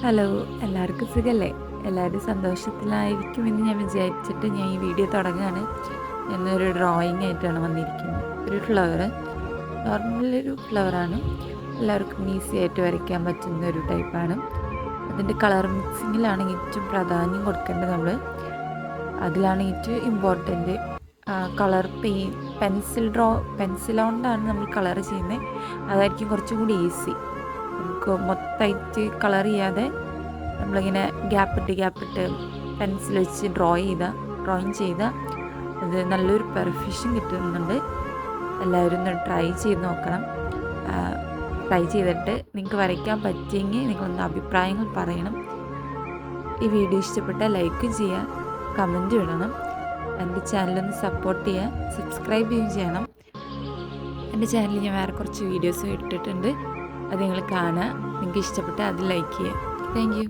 Hello, എല്ലാവർക്കും സുഖല്ലേ? എല്ലാവരും സന്തോഷത്തിലായിരിക്കുമെന്ന് ഞാൻ വിചാരിച്ചിട്ട് ഞാൻ ഈ വീഡിയോ തുടങ്ങുകയാണ്. എന്നൊരു ഡ്രോയിങ് ആയിട്ടാണ് വന്നിരിക്കുന്നത്. ഒരു ഫ്ലവർ, നോർമലൊരു ഫ്ലവറാണ്. എല്ലാവർക്കും ഈസി ആയിട്ട് വരയ്ക്കാൻ പറ്റുന്ന ഒരു ടൈപ്പാണ്. അതിൻ്റെ കളർ മിക്സിങ്ങിലാണ് ഏറ്റവും പ്രാധാന്യം കൊടുക്കേണ്ടത് നമ്മൾ. അതിലാണ് ഏറ്റവും ഇമ്പോർട്ടൻറ്റ്. കളർ പെൻസിൽ കൊണ്ടാണ് നമ്മൾ കളർ ചെയ്യുന്നത്. അതായിരിക്കും കുറച്ചും കൂടി ഈസി. നമുക്ക് മൊത്തമായിട്ട് കളർ ചെയ്യാതെ നമ്മളിങ്ങനെ ഗ്യാപ്പിട്ട് പെൻസിൽ വെച്ച് ഡ്രോയിങ് ചെയ്താൽ അത് നല്ലൊരു പെർഫെക്ഷൻ കിട്ടുന്നുണ്ട്. എല്ലാവരും ഒന്ന് ട്രൈ ചെയ്ത് നോക്കണം. ട്രൈ ചെയ്തിട്ട് നിങ്ങൾക്ക് വരയ്ക്കാൻ പറ്റിയെങ്കിൽ നിങ്ങളൊന്ന് അഭിപ്രായങ്ങൾ പറയണം. ഈ വീഡിയോ ഇഷ്ടപ്പെട്ടാൽ ലൈക്ക് ചെയ്യുക, കമൻറ്റ് ഇടണം. എൻ്റെ ചാനലൊന്ന് സപ്പോർട്ട് ചെയ്യുക, സബ്സ്ക്രൈബ് ചെയ്യണം. എൻ്റെ ചാനലിൽ ഞാൻ വേറെ കുറച്ച് വീഡിയോസ് ഇട്ടിട്ടുണ്ട്. അത് നിങ്ങൾ കാണുക. നിങ്ങൾക്ക് ഇഷ്ടപ്പെട്ടാൽ അത് ലൈക്ക് ചെയ്യുക. Thank you.